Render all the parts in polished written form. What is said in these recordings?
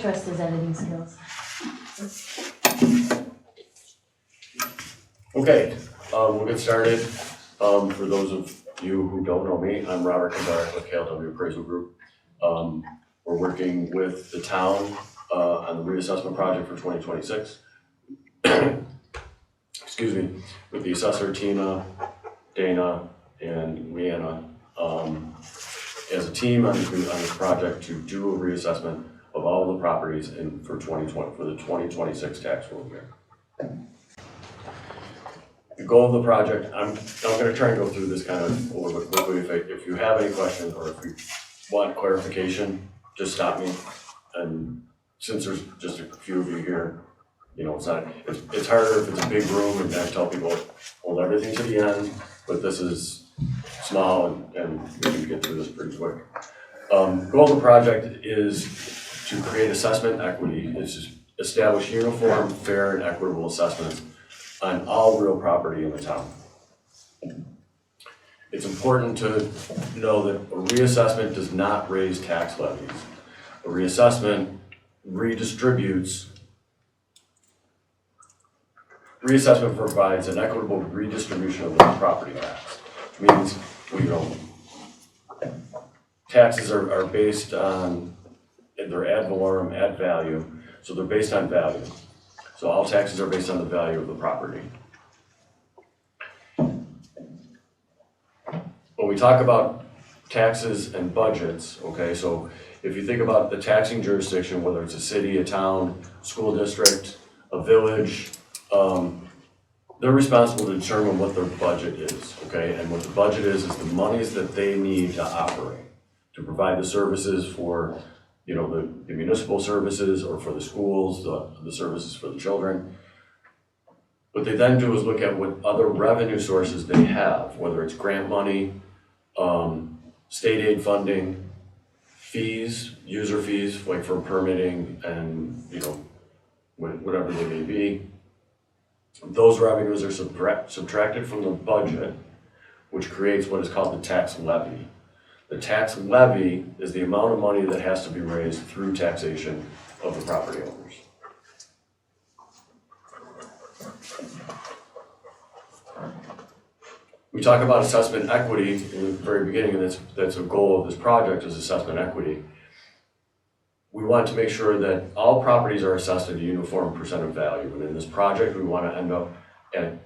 trust his editing skills. Okay, we'll get started. For those of you who don't know me, I'm Robert Kandaric with KLW Appraisal Group. We're working with the town on the reassessment project for 2026. Excuse me, with the assessor Tina, Dana, and Leanna as a team on this project to do a reassessment of all the properties for the 2026 tax roll year. The goal of the project, I'm going to try and go through this kind of a little bit quickly. If you have any questions or if you want clarification, just stop me. And since there's just a few of you here, you know, it's harder if it's a big room and I tell people hold everything to the end, but this is small and we can get through this pretty quick. The goal of the project is to create assessment equity. It's to establish uniform, fair, and equitable assessments on all real property in the town. It's important to know that a reassessment does not raise tax levies. A reassessment Reassessment provides an equitable redistribution of the property tax. Which means, taxes are based on, they're ad valorem, ad value, so they're based on value. So all taxes are based on the value of the property. When we talk about taxes and budgets, okay, so if you think about the taxing jurisdiction, whether it's a city, a town, school district, a village, they're responsible to determine what their budget is, okay? And what the budget is the monies that they need to operate, to provide the services for the municipal services or for the schools, the services for the children. What they then do is look at what other revenue sources they have, whether it's grant money, state aid funding, fees, user fees, like for permitting and, whatever they may be. Those revenues are subtracted from the budget, which creates what is called the tax levy. The tax levy is the amount of money that has to be raised through taxation of the property owners. We talk about assessment equity in the very beginning, and that's a goal of this project is assessment equity. We want to make sure that all properties are assessed at a uniform percent of value, and in this project we want to end up at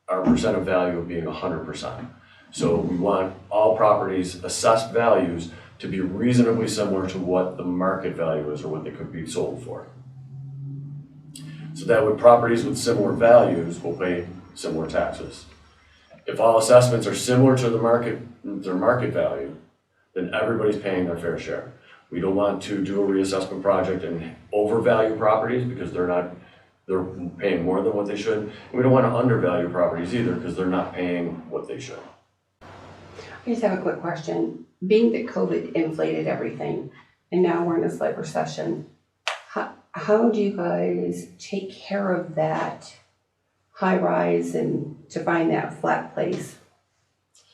our percent of value of being 100%. So we want all properties assessed values to be reasonably similar to what the market value is or what they could be sold for. So that when properties with similar values will pay similar taxes. If all assessments are similar to their market value, then everybody's paying their fair share. We don't want to do a reassessment project and overvalue properties because they're paying more than what they should. And we don't want to undervalue properties either because they're not paying what they should. I just have a quick question. Being that COVID inflated everything and now we're in a slight recession, how do you guys take care of that high rise and to find that flat place?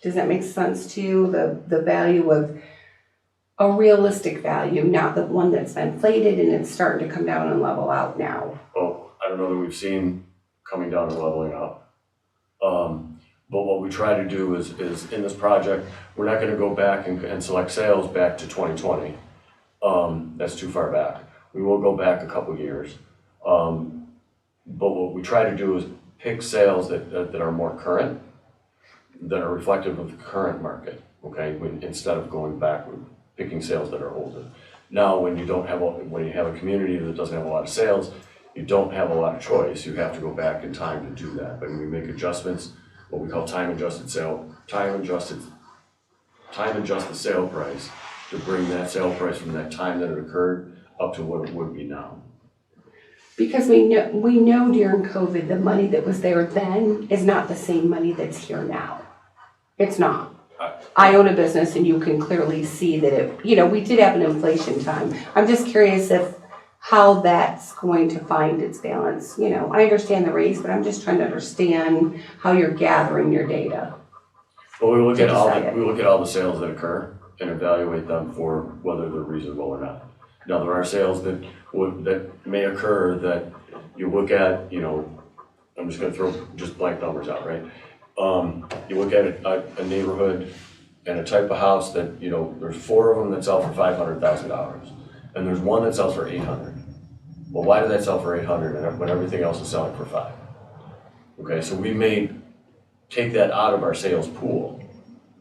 Does that make sense to you? The value of a realistic value, not the one that's been inflated and it's starting to come down and level out now? Well, I don't know that we've seen coming down and leveling up. But what we try to do is in this project, we're not going to go back and select sales back to 2020. That's too far back. We will go back a couple years. But what we try to do is pick sales that are more current, that are reflective of the current market, okay? Instead of going backward, picking sales that are older. Now, when you have a community that doesn't have a lot of sales, you don't have a lot of choice. You have to go back in time to do that. But we make adjustments, what we call time adjust the sale price to bring that sale price from that time that it occurred up to what it would be now. Because we know during COVID, the money that was there then is not the same money that's here now. It's not. I own a business and you can clearly see that we did have an inflation time. I'm just curious how that's going to find its balance. I understand the raise, but I'm just trying to understand how you're gathering your data. Well, we look at all the sales that occur and evaluate them for whether they're reasonable or not. Now, there are sales that that may occur that you look at, I'm just gonna throw just blank numbers out, right? You look at a neighborhood and a type of house that, there's 4 of them that sell for $500,000, and there's one that sells for 800. Well, why did that sell for 800 when everything else is selling for 5? Okay, so we may take that out of our sales pool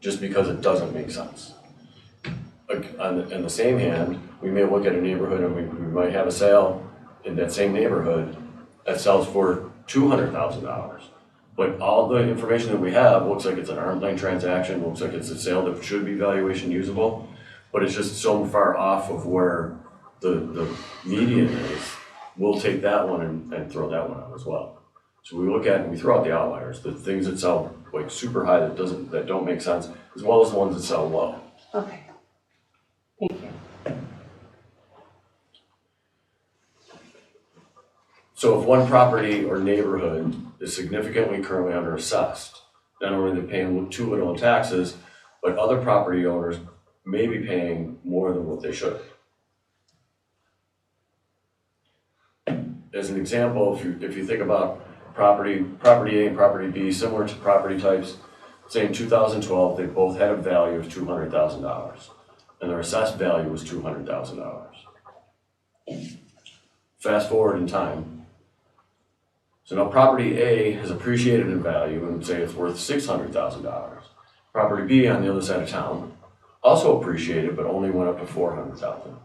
just because it doesn't make sense. On the same hand, we may look at a neighborhood and we might have a sale in that same neighborhood that sells for $200,000. But all the information that we have looks like it's an arm's length transaction, looks like it's a sale that should be valuation usable, but it's just so far off of where the median is. We'll take that one and throw that one out as well. So we look at and we throw out the outliers, the things that sell like super high that don't make sense, as well as the ones that sell low. Okay. Thank you. So if one property or neighborhood is significantly currently underassessed, not only are they paying too little in taxes, but other property owners may be paying more than what they should. As an example, if you think about property A and property B, similar to property types, say in 2012, they both had a value of $200,000, and their assessed value was $200,000. Fast forward in time. So now property A has appreciated in value and say it's worth $600,000. Property B on the other side of town also appreciated, but only went up to $400,000.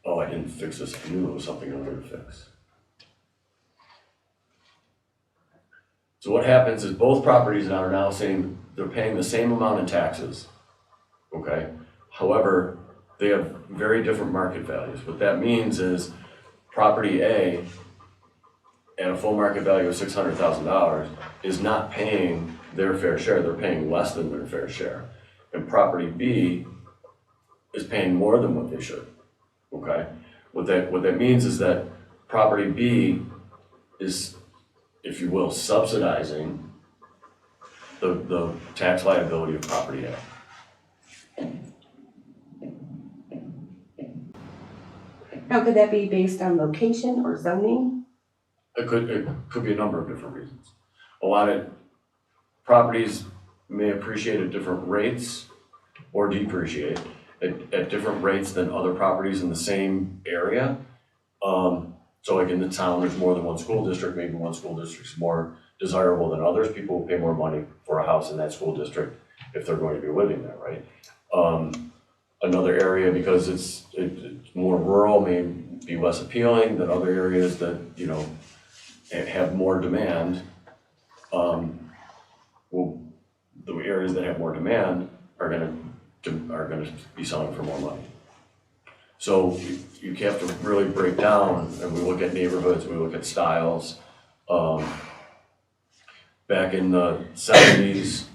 Oh, I didn't fix this. I knew it was something I wanted to fix. So what happens is both properties are now saying they're paying the same amount in taxes, okay? However, they have very different market values. What that means is property A at a full market value of $600,000 is not paying their fair share. They're paying less than their fair share. And property B is paying more than what they should, okay? What that means is that property B is, if you will, subsidizing the tax liability of property A. Now, could that be based on location or zoning? It could be a number of different reasons. A lot of properties may appreciate at different rates or depreciate at different rates than other properties in the same area. So like in the town, there's more than one school district, maybe one school district's more desirable than others. People will pay more money for a house in that school district if they're going to be living there, right? Another area, because it's more rural, may be less appealing than other areas that, have more demand. Well, the areas that have more demand are gonna be selling for more money. So you have to really break down, and we look at neighborhoods, we look at styles. Back in the 70s,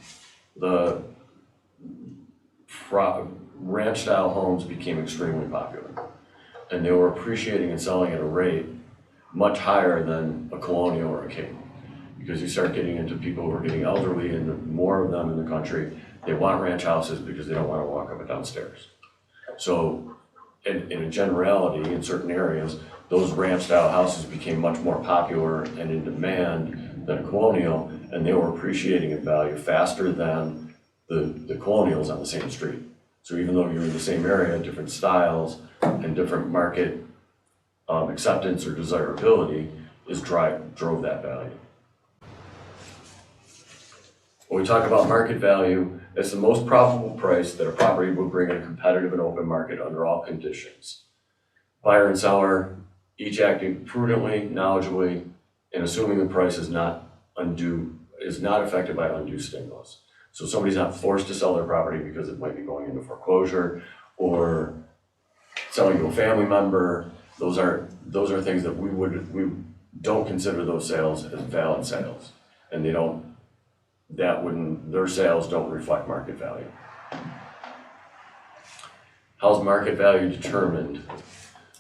the ranch style homes became extremely popular, and they were appreciating and selling at a rate much higher than a colonial or a king, because you start getting into people who are getting elderly, and more of them in the country, they want ranch houses because they don't want to walk up and down stairs. So in a generality, in certain areas, those ranch style houses became much more popular and in demand than a colonial, and they were appreciating in value faster than the colonials on the same street. So even though you're in the same area, different styles and different market acceptance or desirability drove that value. When we talk about market value, it's the most probable price that a property would bring in a competitive and open market under all conditions. Buyer and seller each acting prudently, knowledgeably, and assuming the price is not affected by undue stimulus. So somebody's not forced to sell their property because it might be going into foreclosure or selling to a family member. Those are things that we don't consider those sales as valid sales, and their sales don't reflect market value. How's market value determined?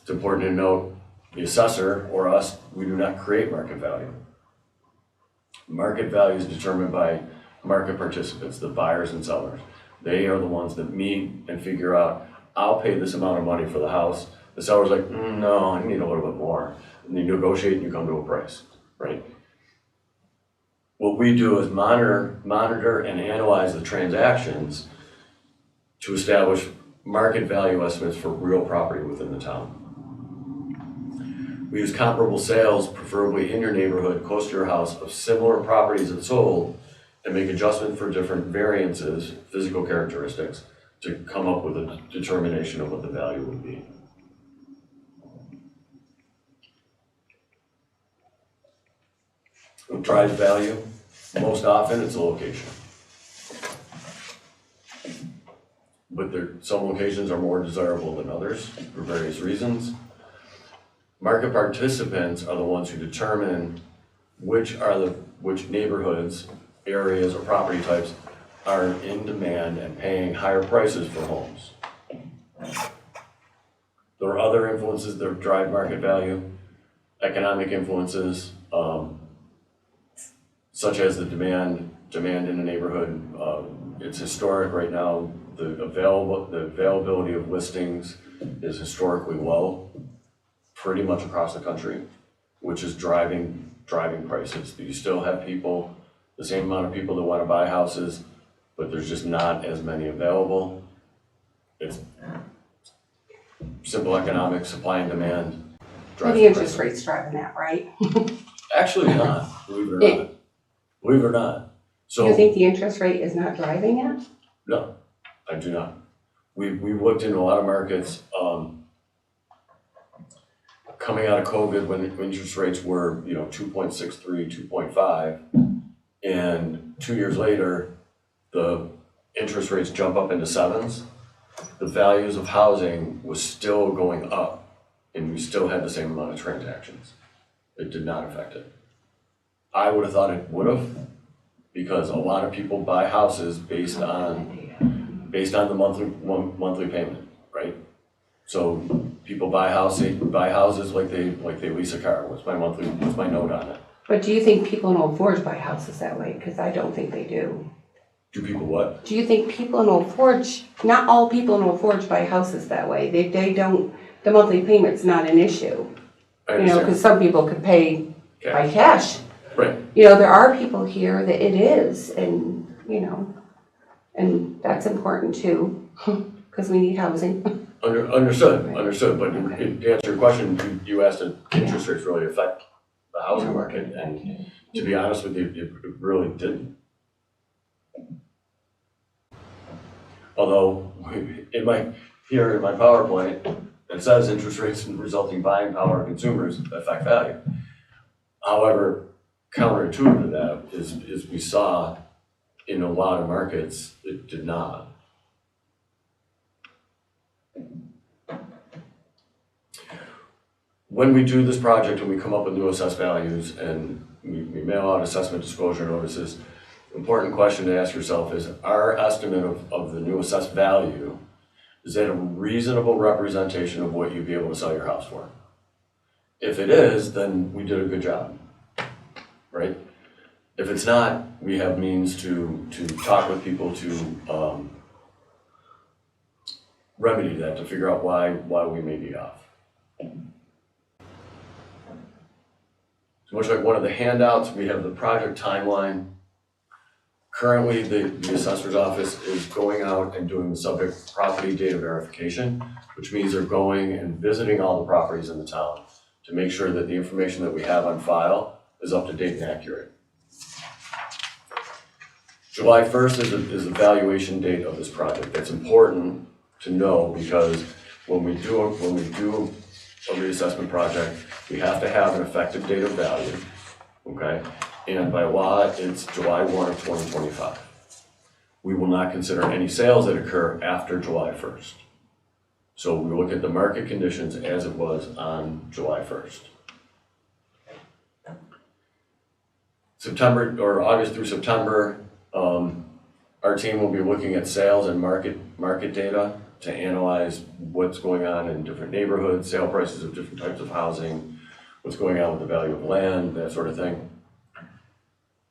It's important to note the assessor or us, we do not create market value. Market value is determined by market participants, the buyers and sellers. They are the ones that meet and figure out I'll pay this amount of money for the house. The seller's like, no, I need a little bit more. And you negotiate and you come to a price, right? What we do is monitor and analyze the transactions to establish market value estimates for real property within the town. We use comparable sales, preferably in your neighborhood, close to your house, of similar properties that sold, and make adjustment for different variances, physical characteristics, to come up with a determination of what the value would be. What drives value? Most often it's a location. But some locations are more desirable than others for various reasons. Market participants are the ones who determine which neighborhoods, areas, or property types are in demand and paying higher prices for homes. There are other influences that drive market value, economic influences, such as the demand in a neighborhood. It's historic right now. The availability of listings is historically low, pretty much across the country, which is driving prices. You still have people, the same amount of people that want to buy houses, but there's just not as many available. It's simple economics, supply and demand. The interest rate's driving that, right? Actually not, believe it or not. Believe it or not. So you think the interest rate is not driving it? No, I do not. We've looked into a lot of markets, coming out of COVID when interest rates were, 2.63, 2.5, and 2 years later, the interest rates jump up into sevens. The values of housing was still going up, and we still had the same amount of transactions. It did not affect it. I would have thought it would have, because a lot of people buy houses based on the monthly payment, right? So people buy houses like they lease a car. What's my note on it? But do you think people in Old Forge buy houses that way? Because I don't think they do. Do people what? Do you think people in Old Forge, not all people in Old Forge buy houses that way. They don't, the monthly payment's not an issue. Because some people could pay by cash. Right. There are people here that it is, and and that's important too, because we need housing. Understood. But to answer your question, you asked if interest rates really affect the housing market, and to be honest with you, it really didn't. Although in my PowerPoint, it says interest rates and resulting buying power of consumers affect value. However, counterintuitive to that is we saw in a lot of markets it did not. When we do this project and we come up with new assessed values and we mail out assessment disclosure notices, the important question to ask yourself is, our estimate of the new assessed value, is that a reasonable representation of what you'd be able to sell your house for? If it is, then we did a good job, right? If it's not, we have means to talk with people to remedy that, to figure out why we may be off. So much like one of the handouts, we have the project timeline. Currently, the assessor's office is going out and doing the subject property data verification, which means they're going and visiting all the properties in the town to make sure that the information that we have on file is up to date and accurate. July 1st is the valuation date of this project. That's important to know, because when we do a reassessment project, we have to have an effective date of value, okay? And by law, it's July 1 of 2025. We will not consider any sales that occur after July 1st. So we look at the market conditions as it was on July 1st. September or August through September, our team will be looking at sales and market data to analyze what's going on in different neighborhoods, sale prices of different types of housing, what's going on with the value of land, that sort of thing.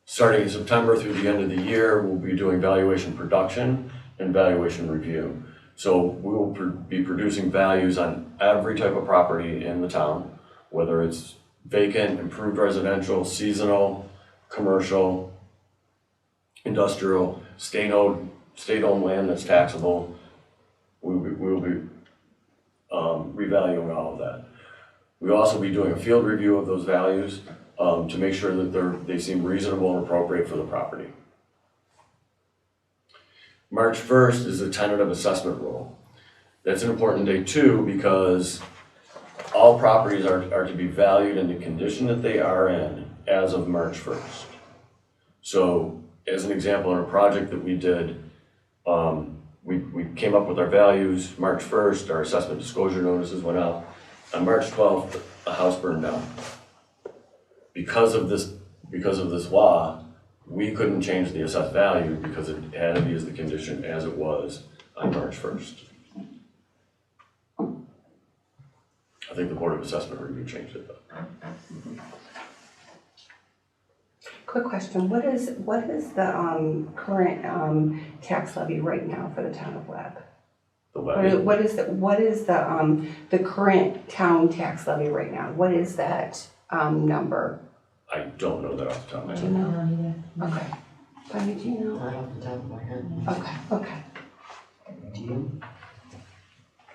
Starting in September through the end of the year, we'll be doing valuation production and valuation review. So we will be producing values on every type of property in the town, whether it's vacant, improved residential, seasonal, commercial, industrial, state-owned land that's taxable. We will be revaluing all of that. We'll also be doing a field review of those values to make sure that they seem reasonable and appropriate for the property. March 1st is a tentative assessment rule. That's an important date too, because all properties are to be valued in the condition that they are in as of March 1st. So as an example, in a project that we did, we came up with our values March 1st, our assessment disclosure notices went out. On March 12th, a house burned down. Because of this law, we couldn't change the assessed value because it had to be as the condition as it was on March 1st. I think the Board of Assessment Review changed it though. Quick question, what is the current tax levy right now for the town of Webb? The levy, What is the current town tax levy right now? What is that number? I don't know that off the top of my Do head. you know? Okay. Bonnie, do you know? Not off the top of my head. Okay. Do you?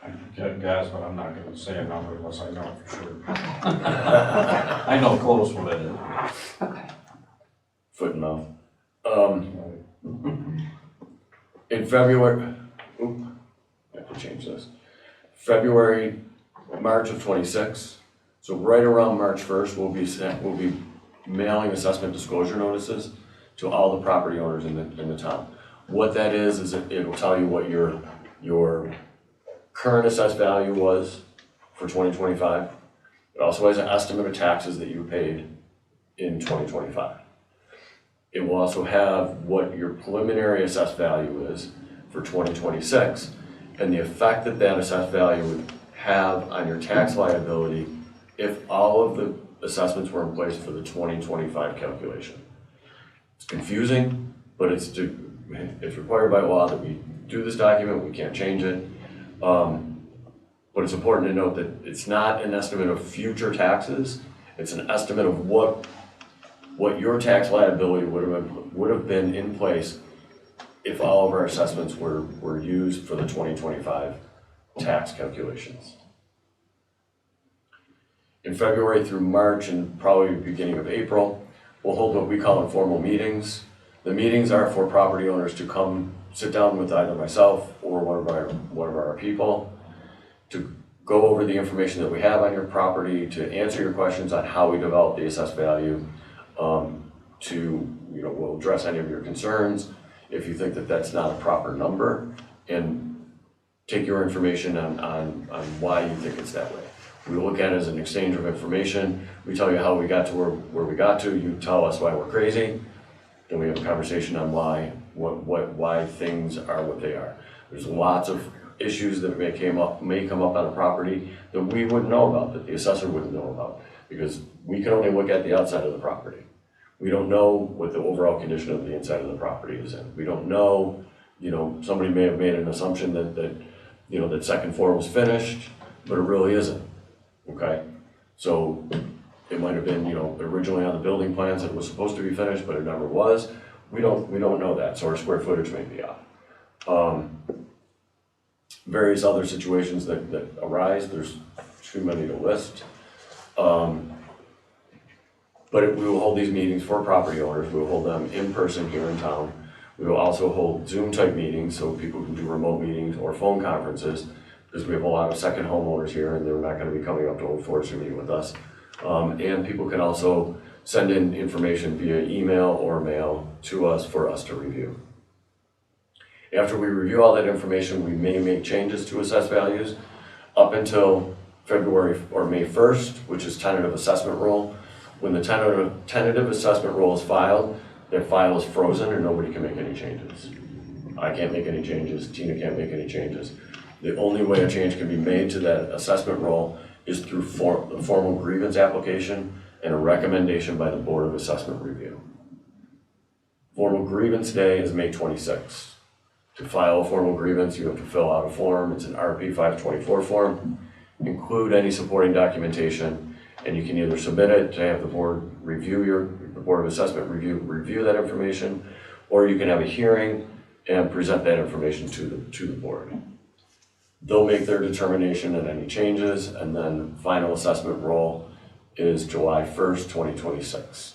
I can guess, but I'm not gonna say a number unless I know it for sure. Okay. I know close what it is. Okay. Foot and mouth. In February, I have to change this. March of 26. So right around March 1st, we'll be mailing assessment disclosure notices to all the property owners in the town. What that is it will tell you what your current assessed value was for 2025. It also has an estimate of taxes that you paid in 2025. It will also have what your preliminary assessed value is for 2026 and the effect that assessed value would have on your tax liability if all of the assessments were in place for the 2025 calculation. It's confusing, but it's required by law that we do this document, we can't change it. But it's important to note that it's not an estimate of future taxes, it's an estimate of what your tax liability would have been in place if all of our assessments were used for the 2025 tax calculations. In February through March and probably beginning of April, we'll hold what we call informal meetings. The meetings are for property owners to come sit down with either myself or one of our people to go over the information that we have on your property, to answer your questions on how we develop the assessed value, we'll address any of your concerns if you think that that's not a proper number, and take your information on why you think it's that way. We look at it as an exchange of information. We tell you how we got to where we got to. You tell us why we're crazy. Then we have a conversation on why things are what they are. There's lots of issues that may come up on a property that we wouldn't know about, that the assessor wouldn't know about, because we can only look at the outside of the property. We don't know what the overall condition of the inside of the property is in. We don't know, somebody may have made an assumption that second floor was finished, but it really isn't. Okay, so it might have been, originally on the building plans it was supposed to be finished, but it never was. We don't know that, so our square footage may be off. Various other situations that arise, there's too many to list. But we will hold these meetings for property owners. We will hold them in person here in town. We will also hold Zoom type meetings so people can do remote meetings or phone conferences, because we have a lot of second homeowners here and they're not going to be coming up to Old Forest to meet with us. And people can also send in information via email or mail to us for us to review. After we review all that information, we may make changes to assessed values up until February or May 1st, which is tentative assessment roll. When the tentative assessment roll is filed, that file is frozen and nobody can make any changes. I can't make any changes, Tina can't make any changes. The only way a change can be made to that assessment roll is through the formal grievance application and a recommendation by the Board of Assessment Review. Formal grievance day is May 26th. To file a formal grievance, you have to fill out a form. It's an RP 524 form. Include any supporting documentation, and you can either submit it to have the board the Board of Assessment review that information, or you can have a hearing and present that information to the board. They'll make their determination on any changes, and then final assessment roll is July 1st, 2026.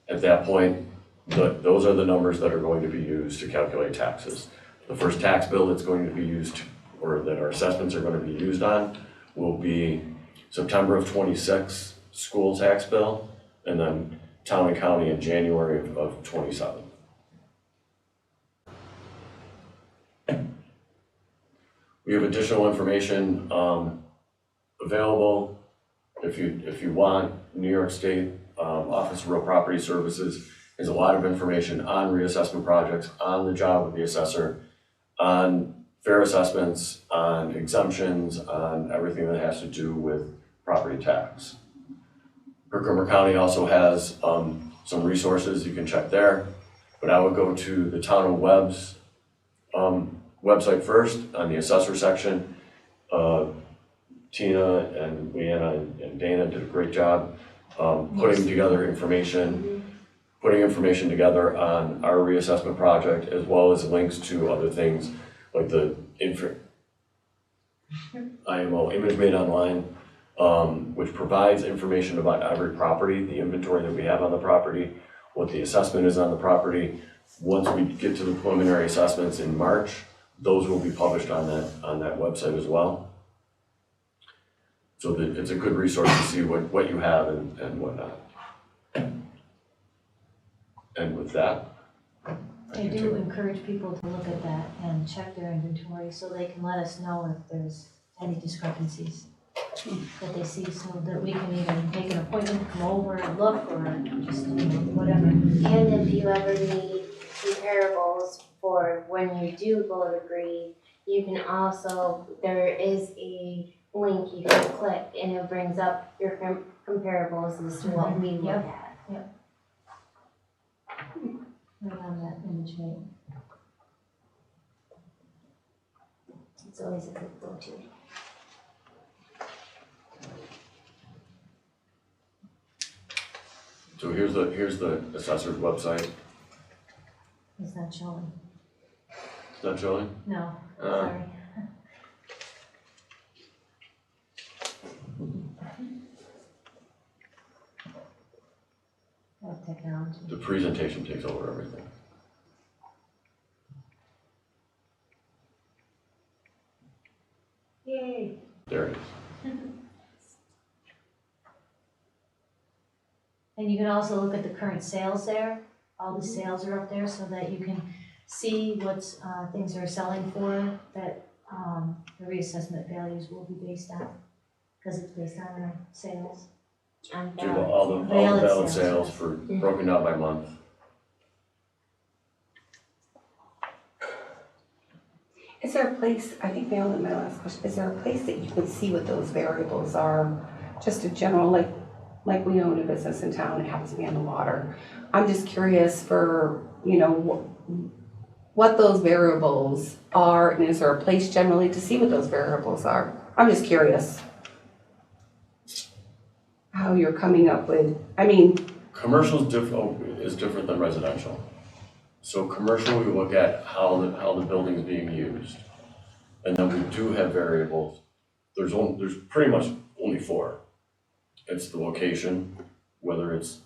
At that point, those are the numbers that are going to be used to calculate taxes. The first tax bill that's going to be used, or that our assessments are going to be used on, will be September of 26 school tax bill, and then town and county in January of 27. We have additional information available if you want. New York State Office of Real Property Services has a lot of information on reassessment projects, on the job of the assessor, on fair assessments, on exemptions, on everything that has to do with property tax. Herkimer County also has some resources you can check there, but I would go to the Town of Webb's website first on the assessor section. Tina and Leanna and Dana did a great job putting information together on our reassessment project, as well as links to other things like the IMO Image Made Online, which provides information about every property, the inventory that we have on the property, what the assessment is on the property. Once we get to the preliminary assessments in March, those will be published on that website as well. So that it's a good resource to see what you have and whatnot. And with that, I do encourage people to look at that and check their inventory so they can let us know if there's any discrepancies that they see, so that we can either make an appointment to come over and look, or just, whatever. And if you ever need comparables for when you do go to grieve, you can also, there is a link you can click and it brings up your comparables as to what we look at. Right on that image made. It's always a good go-to. so here's the assessor's website. It's not showing. Is that showing? No, sorry. Of technology. The presentation takes over everything. Yay. There it is. And you can also look at the current sales there. All the sales are up there so that you can see what things are selling for, that the reassessment values will be based on, because it's based on our sales. Do all the valid sales for broken down by month. Is there a place, I think my last question, is there a place that you can see what those variables are? Just a general, like we own a business in town, it happens to be on the water. I'm just curious for, what those variables are, and is there a place generally to see what those variables are? I'm just curious how you're coming up with, Commercial is different than residential. So commercial, we look at how the building is being used. And then we do have variables. There's pretty much only 4. It's the location, whether it's,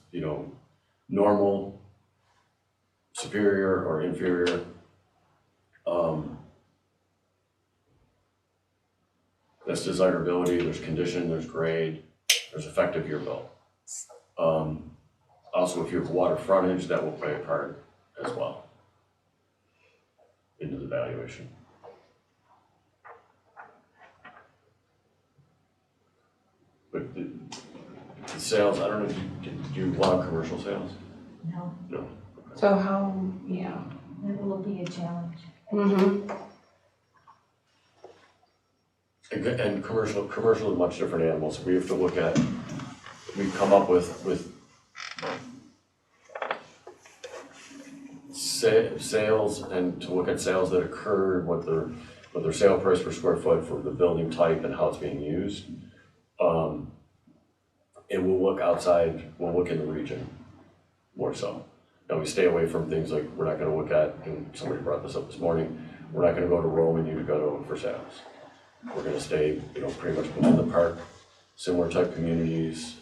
normal, superior, or inferior. That's desirability, there's condition, there's grade, there's effective year built. Also, if you have water frontage, that will play a part as well into the valuation. But the sales, I don't know, do you want commercial sales? No, No. so how, yeah. that will be a challenge. Mm-hmm. And commercial is much different animals. We have to look at, we come up with sales and to look at sales that occurred, what their sale price per square foot for the building type and how it's being used. And we'll look outside, we'll look in the region more so. Now we stay away from things like, we're not gonna look at, and somebody brought this up this morning, we're not gonna go to Rome and Utica for sales. We're gonna stay, pretty much within the park, similar type communities,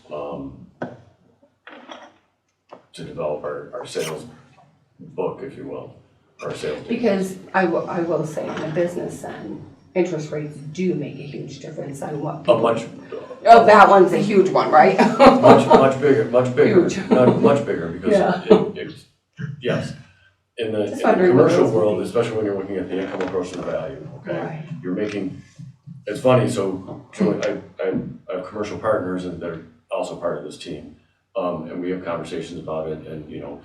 to develop our sales book, if you will, our sales. Because I will say in a business end, interest rates do make a huge difference on what people. Oh, that one's a huge one, right? much bigger, Huge. much bigger, because Yeah. it's, yes. In the Just wondering commercial what those world, would be. especially when you're looking at the income approach to the value, okay? Right. You're making, it's funny, so Julie, I have commercial partners and they're also part of this team. And we have conversations about it, and the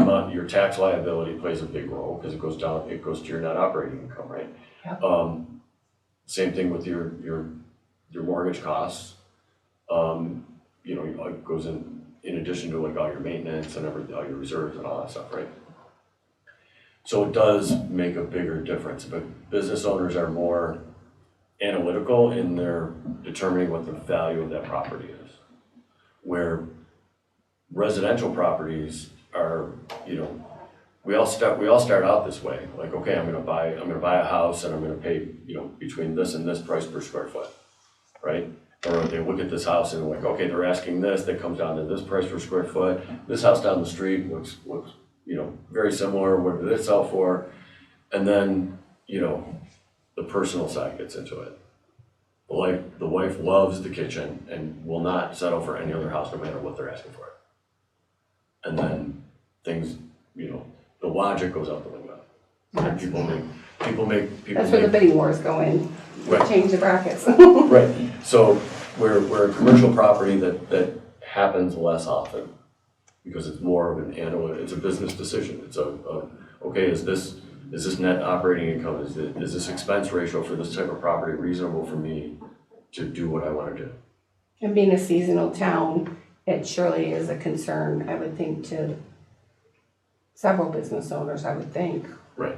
amount, your tax liability plays a big role because it goes to your net operating income, right? Yep. Same thing with your mortgage costs. It goes in addition to like all your maintenance and everything, all your reserves and all that stuff, right? So it does make a bigger difference, but business owners are more analytical in their determining what the value of that property is. Where residential properties are, we all start out this way. Like, okay, I'm gonna buy a house and I'm gonna pay, between this and this price per square foot, right? Or they look at this house and like, okay, they're asking this, that comes down to this price per square foot. This house down the street looks, very similar. What did it sell for? And then, the personal side gets into it. The wife loves the kitchen and will not settle for any other house no matter what they're asking for. And then things, the logic goes out the window. And people make. That's where the bidding wars go in. Right. Change the brackets. Right, so we're a commercial property that happens less often because it's more of an it's a business decision. It's okay, is this net operating income, is this expense ratio for this type of property reasonable for me to do what I want to do? And being a seasonal town, it surely is a concern, I would think, to several business owners, I would think. Right.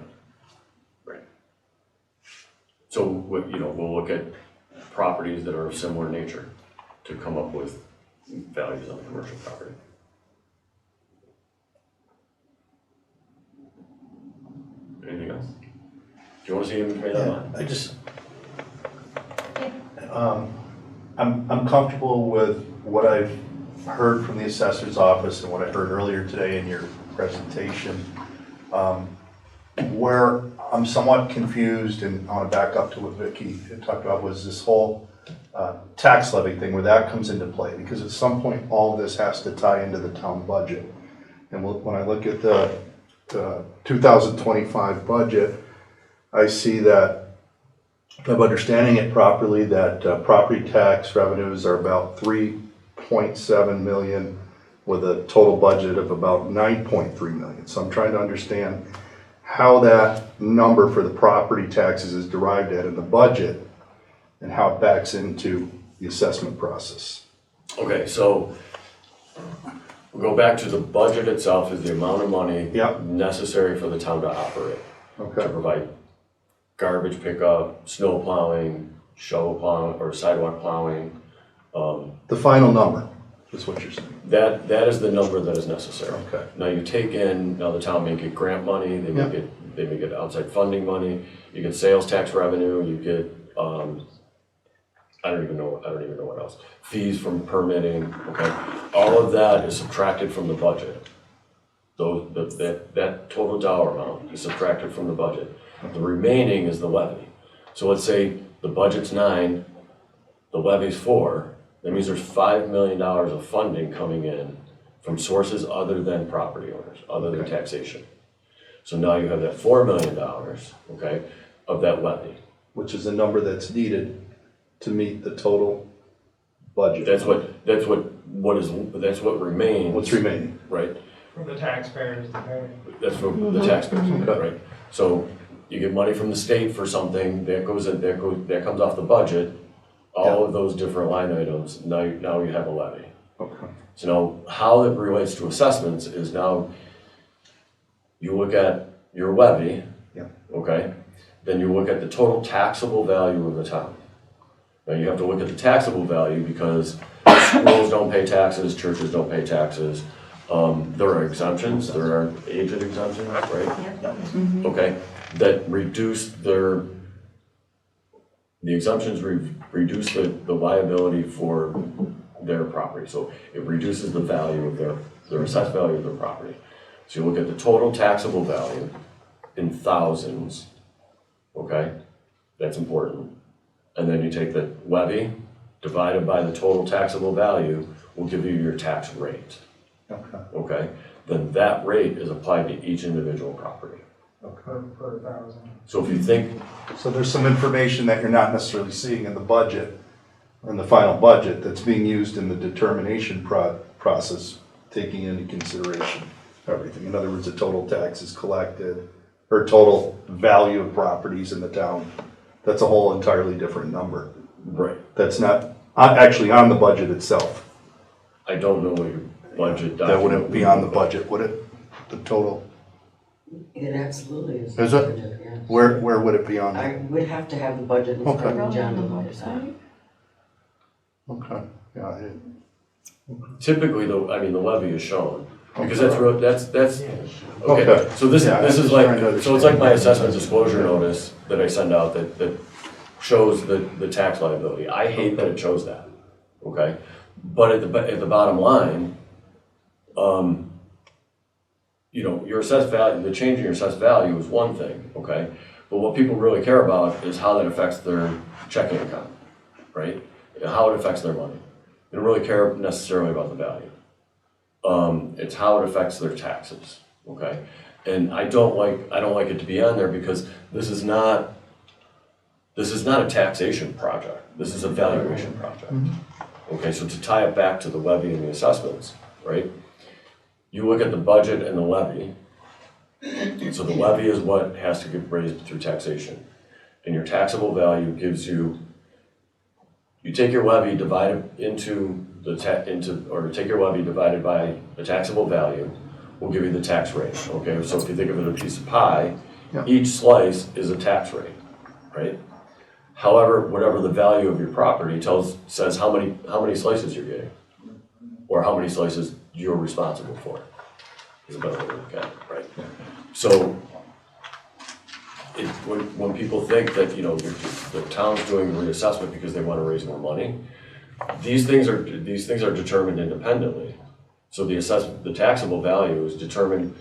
So, we'll look at properties that are of similar nature to come up with values on the commercial property. Anything else? Do you want to see inventory that line? I just, I'm comfortable with what I've heard from the assessor's office and what I heard earlier today in your presentation. Where I'm somewhat confused, and I want to back up to what Vicki had talked about, was this whole tax levy thing, where that comes into play, because at some point all of this has to tie into the town budget. And when I look at the 2025 budget, I see that, if I'm understanding it properly, that property tax revenues are about 3.7 million with a total budget of about 9.3 million. So I'm trying to understand how that number for the property taxes is derived at in the budget and how it backs into the assessment process. Okay, so we'll go back to the budget itself is the amount of money necessary for the town to operate. Okay. To provide garbage pickup, snow plowing, shovel plowing, or sidewalk plowing. The final number is what you're saying. That is the number that is necessary. Okay. Now the town may get grant money, they may get outside funding money, you get sales tax revenue, you get, I don't even know what else. Fees from permitting, okay? All of that is subtracted from the budget. That total dollar amount is subtracted from the budget. The remaining is the levy. So let's say the budget's 9, the levy's 4, that means there's $5 million of funding coming in from sources other than property owners, other than taxation. So now you have that $4 million, okay, of that levy. Which is the number that's needed to meet the total budget. That's what remains. What's remaining? Right. From the taxpayers to pay. That's from the taxpayers, right? So you get money from the state for something, that comes off the budget, all of those different line items, now you have a levy. Okay. So now how that relates to assessments is now you look at your levy. Yeah. Okay, then you look at the total taxable value of the town. Now you have to look at the taxable value because schools don't pay taxes, churches don't pay taxes. There are exemptions, there are agent exemptions, right? Yep. Okay, that reduce the exemptions reduce the liability for their property. So it reduces the value of their assessed value of their property. So you look at the total taxable value in thousands, okay? That's important. And then you take the levy divided by the total taxable value will give you your tax rate, Okay, okay? Then that rate is applied to each individual property. okay. per thousand. So if you think, So there's some information that you're not necessarily seeing in the budget, in the final budget, that's being used in the determination process, taking into consideration everything. In other words, the total taxes collected, or total value of properties in the town. That's a whole entirely different number. right, That's not actually on the budget itself. I don't know what your budget document. That wouldn't be on the budget, would it? The total, It absolutely is. Is it? Budget, yes. where would it be on? I would have to have the budget in front Okay. of me on the website. Okay, yeah, I didn't. Typically, the levy is shown, because that's real, that's, okay, Okay. so this Yeah, I'm is just like, trying to so it's like my assessment disclosure notice that I send out that shows the tax liability. I hate that it shows that, okay? But at the bottom line, your assessed value, the change in your assessed value is one thing, okay? But what people really care about is how that affects their checking account, right? And how it affects their money. They don't really care necessarily about the value. It's how it affects their taxes, okay? And I don't like it to be on there because this is not a taxation project. This is a valuation project. Okay, so to tie it back to the levy and the assessments, right? You look at the budget and the levy. So the levy is what has to get raised through taxation. And your taxable value gives you take your levy divided take your levy divided by the taxable value will give you the tax rate, okay? So if you think of it as a piece of pie, Yeah. each slice is a tax rate, right? However, whatever the value of your property says how many slices you're getting, or how many slices you're responsible for, is a better way to look at it, right? So when people think that, the town's doing reassessment because they want to raise more money, these things are determined independently. So the taxable value is determined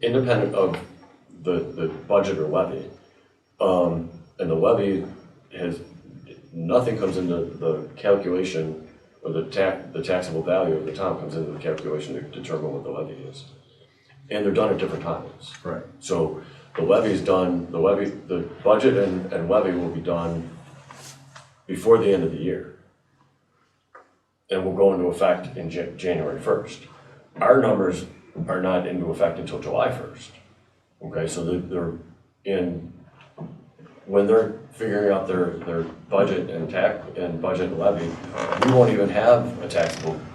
independent of the budget or levy. And the levy nothing comes into the calculation, or the taxable value of the town comes into the calculation to determine what the levy is. And they're done at different times. Right. So the budget and levy will be done before the end of the year. And will go into effect in January 1st. Our numbers are not into effect until July 1st. Okay, so when they're figuring out their budget and budget and levy, we won't even have a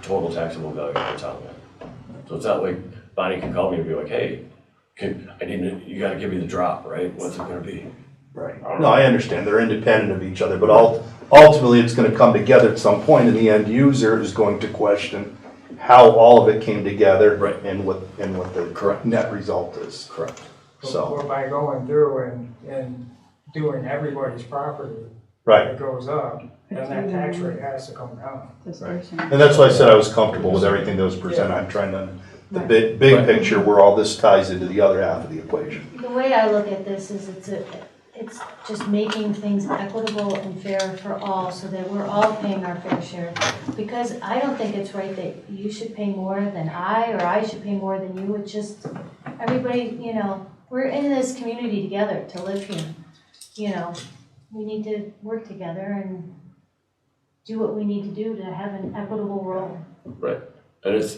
total taxable value of the town yet. So it's not like Bonnie can call me and be like, hey, you gotta give me the drop, right? What's it gonna be? Right. No, I understand. They're independent of each other, but ultimately it's going to come together at some point, and the end user is going to question how all of it came together, Right. and what the Correct. net result is. Correct. So, Or by going through and doing everybody's property right. that goes up, then that tax rate has to come down. And that's why I said I was comfortable with everything that was presented. I'm trying to, the big picture where all this ties into the other half of the equation. The way I look at this is it's just making things equitable and fair for all so that we're all paying our fair share. Because I don't think it's right that you should pay more than or I should pay more than you. It's just everybody, we're in this community together to live here. We need to work together and do what we need to do to have an equitable role. Right. And it's,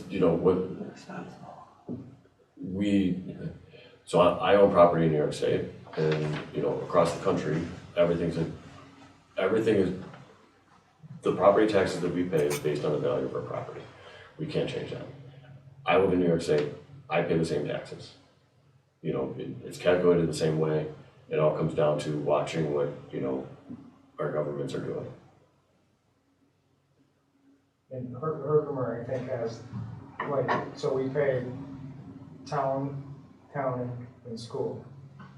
so I own property in New York State, and, across the country, everything is, the property taxes that we pay is based on the value of our property. We can't change that. I live in New York State, I pay the same taxes. You know, it's calculated the same way. It all comes down to watching what, our governments are doing. And Herkimer, I think, has, like, so we pay town, county, and school.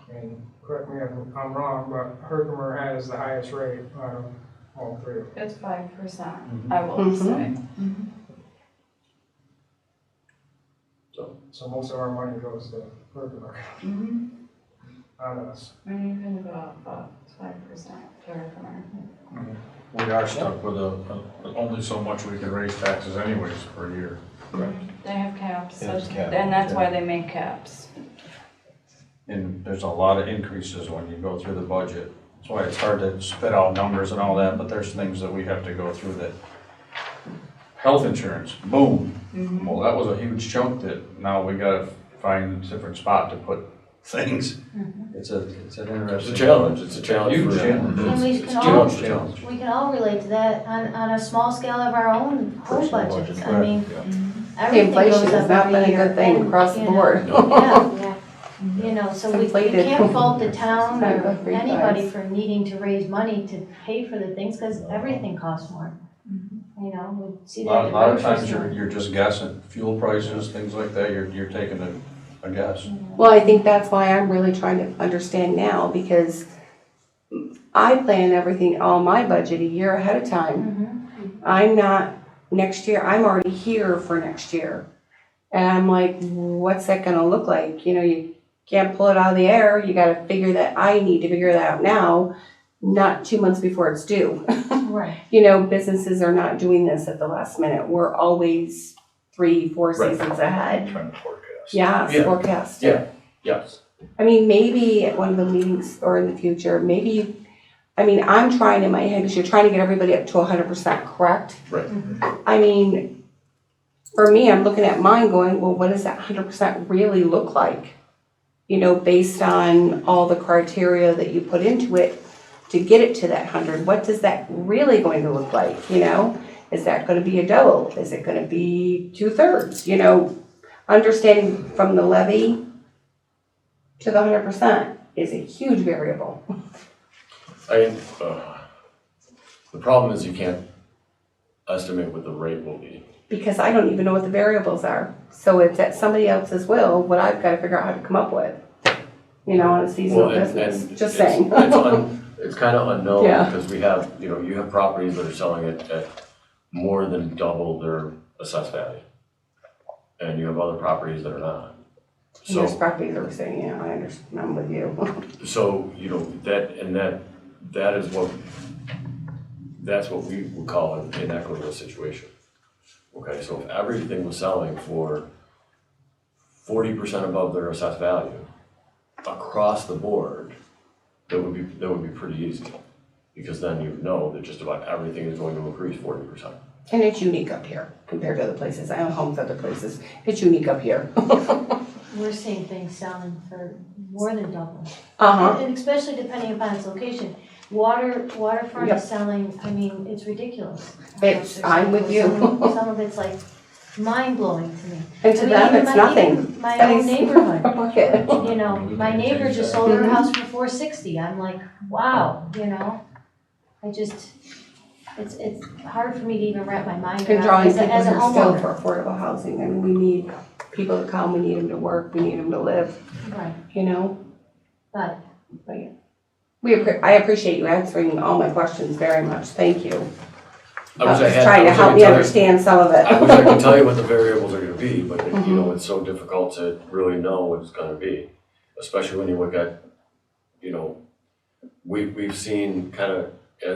And correct me if I'm wrong, but Herkimer has the highest rate out of all three. It's 5%, I will say. So most of our money goes to Herkimer, not us. And even about 5% to Herkimer. We are stuck with only so much we can raise taxes anyways per year. They have caps, There's cap, and that's yeah. why they make caps. And there's a lot of increases when you go through the budget. That's why it's hard to spit out numbers and all that, but there's things that we have to go through that. Health insurance, boom. Well, that was a huge chunk that now we gotta find a different spot to put things. It's an interesting. It's a challenge. It's a challenge. Huge for challenge. And we It's can a all, challenge. we can all relate to that on a small scale of our own home budgets. I mean, everything Inflation goes has up not every been a year. good thing And, across the you know, board. Yeah, so we Inflated. can't fault the town It's or not good anybody price. for needing to raise money to pay for the things, because everything costs more. You know, we see A that at the lot of grocery times store. you're just guessing, fuel prices, things like that, you're taking a guess. Well, I think that's why I'm really trying to understand now, because I plan everything, all my budget a year ahead of time. I'm not, next year, I'm already here for next year. And I'm like, what's that gonna look like? You know, you can't pull it out of the air. You gotta figure that, I need to figure that out now, not 2 months before it's due. Right. You know, businesses are not doing this at the last minute. We're always 3-4 Right. seasons ahead. Trying to forecast. Yeah, Yeah. forecast. Yeah. Yes. I mean, maybe at one of the meetings or in the future, maybe, I mean, I'm trying in my head, because you're trying to get everybody up to 100% correct. Right. I mean, for me, I'm looking at mine going, well, what does that 100% really look like? You know, based on all the criteria that you put into it to get it to that 100, what does that really going to look like, you know? Is that gonna be a double? Is it gonna be 2/3? You know, understanding from the levy to the 100% is a huge variable. The problem is you can't estimate what the rate will be. Because I don't even know what the variables are. So it's at somebody else's will, what I've gotta figure out how to come up with. You know, on a seasonal Well, and business, just it's- saying. It's kind of unknown, Yeah. because we have, you have properties that are selling it at more than double their assessed value. And you have other properties that are not. And there's So, properties that are saying, yeah, I understand, I'm with you. so, that is that's what we would call an inequitable situation. Okay, so if everything was selling for 40% above their assessed value across the board, that would be pretty easy. Because then you know that just about everything is going to increase 40%. And it's unique up here compared to other places. I own homes other places. It's unique up here. We're seeing things selling for more than double. Uh-huh. And especially depending upon its location. Waterfront Yep. is selling, I mean, it's ridiculous. I'm with you. Some of it's like mind-blowing to me. And to I mean, them, even it's my- nothing. even my That own is- neighborhood. Bucket. You know, my neighbor just sold her house for $460. I'm like, wow, you know? It's hard for me to even wrap my mind And around drawing as people a who are still homeowner. for affordable housing. I mean, we need people to come, we need them to work, we need them to live, Right, you know? but But yeah. I appreciate you answering all my questions very much. Thank you. I wish I had. Trying to I wish I help could me tell you- understand some of it. I wish I could tell you what the variables are gonna be, but Mm-hmm. it's so difficult to really know what it's gonna be. Especially when you look at, we've seen kind of,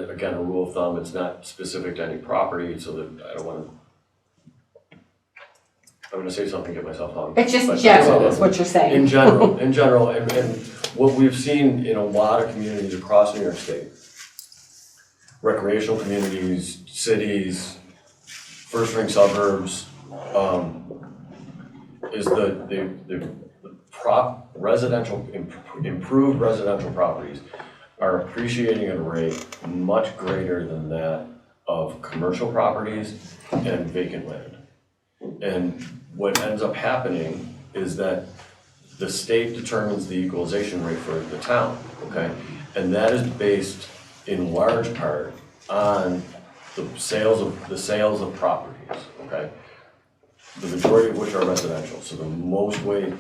again, a rule of thumb, it's not specific to any property, so that I don't wanna, I'm gonna say something, get myself hung. It's just But- general, is what you're In saying. general, and what we've seen in a lot of communities across New York State, recreational communities, cities, first-ring suburbs, is improved residential properties are appreciating at a rate much greater than that of commercial properties and vacant land. And what ends up happening is that the state determines the equalization rate for the town, okay? And that is based in large part on the sales of properties, okay? The majority of which are residential, so the most weight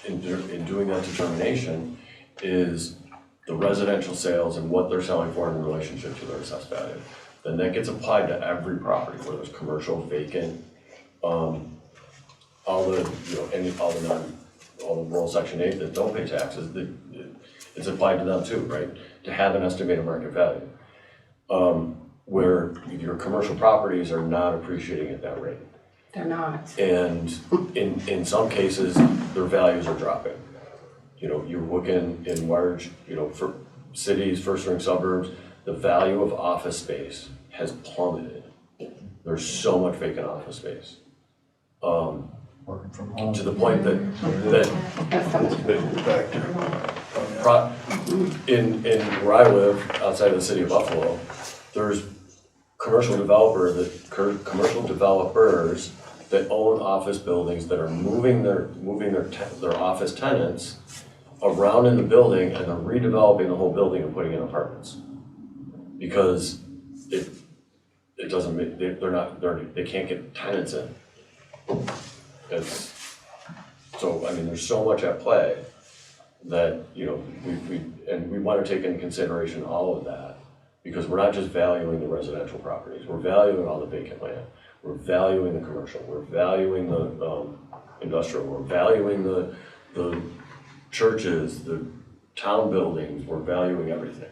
in doing that determination is the residential sales and what they're selling for in relationship to their assessed value. Then that gets applied to every property, whether it's commercial, vacant, all the, all the rural section 8 that don't pay taxes, it's applied to them too, right? To have an estimated market value. Where your commercial properties are not appreciating at that rate. They're not. And in some cases, their values are dropping. You know, you're looking in large, for cities, first-ring suburbs, the value of office space has plummeted. There's so much vacant office space. Working from home. To the point that in where I live, outside of the city of Buffalo, there's commercial developers that own office buildings that are moving their office tenants around in the building, and they're redeveloping the whole building and putting in apartments. Because it doesn't make, they can't get tenants in. So I mean, there's so much at play that, we want to take into consideration all of that, because we're not just valuing the residential properties, we're valuing all the vacant land, we're valuing the commercial, we're valuing the industrial, we're valuing the churches, the town buildings, we're valuing everything.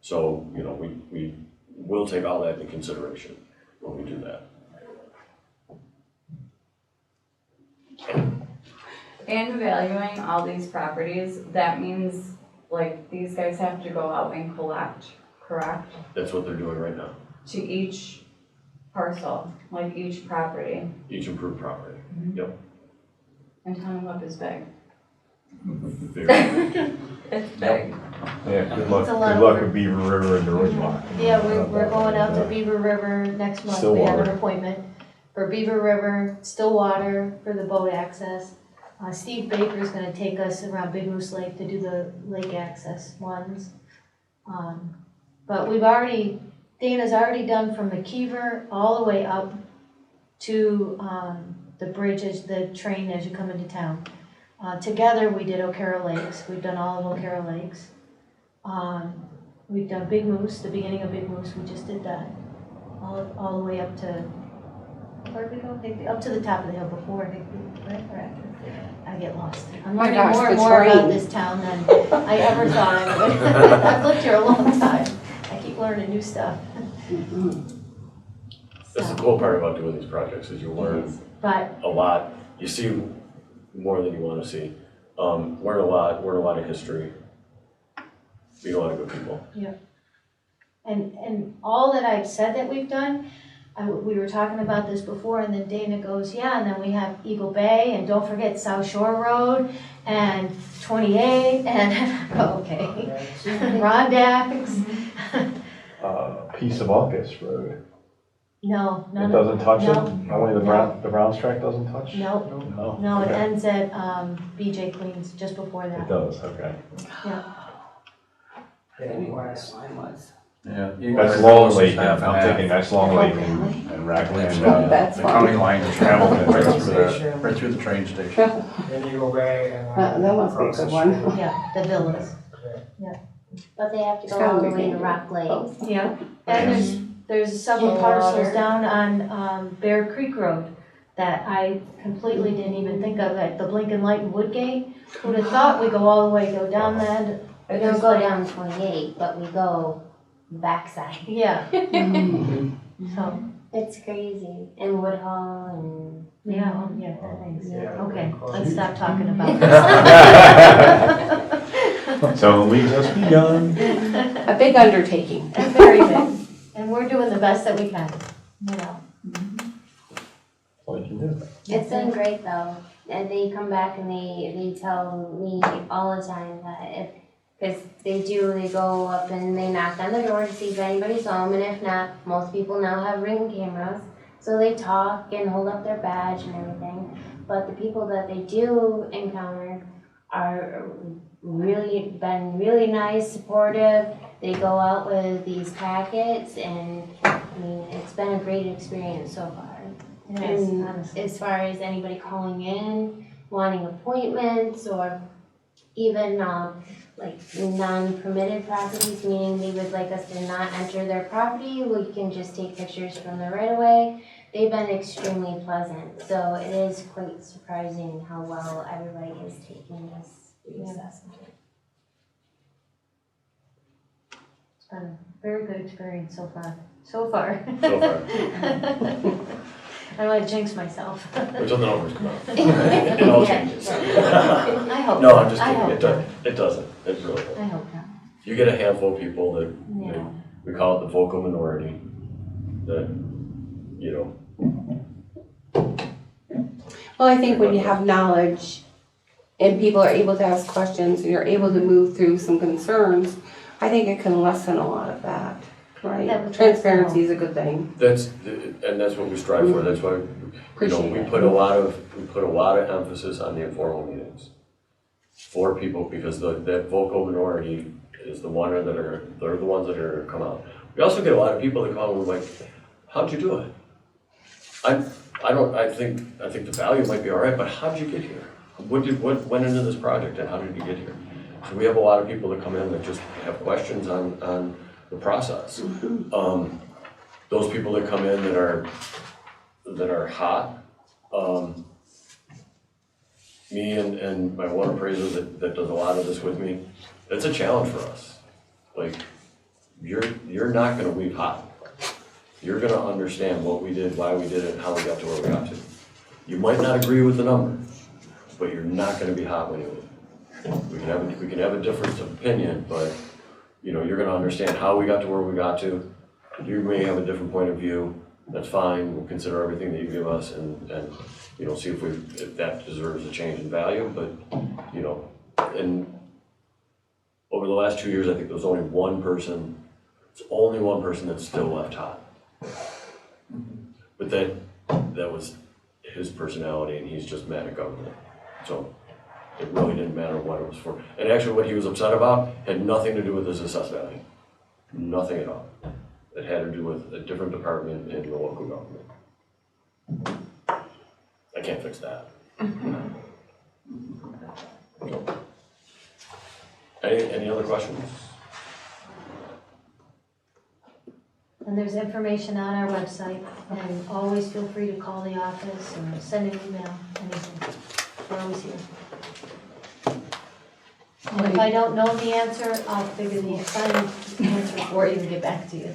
So, we will take all that into consideration when we do that. And valuing all these properties, that means like these guys have to go out and collect, correct? That's what they're doing right now, To each parcel, like each property. each improved property. Yep. And Town of Webb is big. Very- It's big. Yeah, It's a lot of work. with Beaver River and Doors Lock. Yeah, we're going out to Beaver River next month, we have an appointment for Beaver River, Stillwater for the boat access. Steve Baker's gonna take us around Big Moose Lake to do the lake access ones. But Dana's already done from McKeever all the way up to, the bridges, the train as you come into town. Together, we did O'Carroll Lakes, we've done all of O'Carroll Lakes. We've done Big Moose, the beginning of Big Moose, we just did that. All the way up to, where did we go? Up to the top of the hill before, right, or after? I get lost. I'm My learning gosh, more and the more about train. this town than I ever thought I would. I've lived here a long time, I keep learning new stuff. That's the cool part about doing these projects, is you learn But a lot. You see more than you want to see. Learn a lot of history. Meet a lot of good people. And all that I've said that we've done, we were talking about this before, and then Dana goes, yeah, and then we have Eagle Bay, and don't forget South Shore Road, and 28, and I go, okay, Rondax. Piece of Uncas Road. No, It none of, doesn't touch it? no. Only the Browns track doesn't touch? no, no, it Okay. ends at, BJ Queens, just before It that. does, okay. Yeah, last, Mine was. Yeah. That's Long Lake, I'm thinking that's Long Lake and Rackley and, That's The fine. county line just traveled right through Station. right through the train station. then you go away and. That must be a across the good one. street. Yeah, the villas, but they have to It's go gotta all the be way to big. Rock Lake. Oh. Yeah, and there's several Yeah. parcels down on, Bear Creek Road that I completely didn't even think of, like the Blinking Light in Woodgate. Who'd have thought we go all the way, go down that, We don't go down 28, but we go backside. yeah, so, It's crazy. And Woodhull and. yeah, oh, yeah, thanks. Yeah. Okay, let's stop talking about this. So we just begun. A big undertaking. Very big, and we're doing the best that we can, you know. All you can do. It's been great though. And they come back and they tell me all the time that because they go up and they knock on the door to see if anybody's home, and if not, most people now have Ring cameras. So they talk and hold up their badge and everything. But the people that they do encounter are really been really nice, supportive. They go out with these packets and, I mean, it's been a great experience so far. Yes, And honestly. as far as anybody calling in, wanting appointments, or even like non-permitted properties, meaning they would like us to not enter their property, we can just take pictures from the right of way. They've been extremely pleasant, so it is quite surprising how well everybody is taking this reassessment. It's been a very good experience so far. So far. So far. I don't want to jinx myself. Until the numbers come out. It all Yeah. changes. I hope No, not. I'm just I kidding. hope It doesn't. It doesn't. It really doesn't. I hope not. You get a handful of people that, Yeah. we call it the vocal minority, that, you know, Well, I think when you have knowledge and people are able to ask questions and you're able to move through some concerns, I think it can lessen a lot of that, That right? would- Transparency is a good thing. and that's what we strive for. That's why, you know, Appreciate we it. put a lot of emphasis on the informal meetings for people, because that vocal minority is the one they're the ones that are gonna come out. We also get a lot of people that come and we're like, how'd you do it? I think the value might be all right, but how'd you get here? What went into this project and how did you get here? So we have a lot of people that come in that just have questions on the process. Those people that come in that are hot, me and my one appraiser that does a lot of this with me, it's a challenge for us. Like, you're not gonna leave hot. You're gonna understand what we did, why we did it, how we got to where we got to. You might not agree with the number, but you're not gonna be hot when you leave. We can have a difference of opinion, but, you know, you're gonna understand how we got to where we got to. You may have a different point of view, that's fine, we'll consider everything that you give us and you know, see if that deserves a change in value, but, you know, and over the last 2 years, I think there was only one person that's still left hot. But that was his personality, and he's just mad at government. So it really didn't matter what it was for. And actually what he was upset about had nothing to do with his assessed value. Nothing at all. It had to do with a different department in the local government. I can't fix that. So. Any other questions? And there's information on our website, and always feel free to call the office or send an email, anything. We're always here. And if I don't know the answer, I'll figure the final answer for you and get back to you.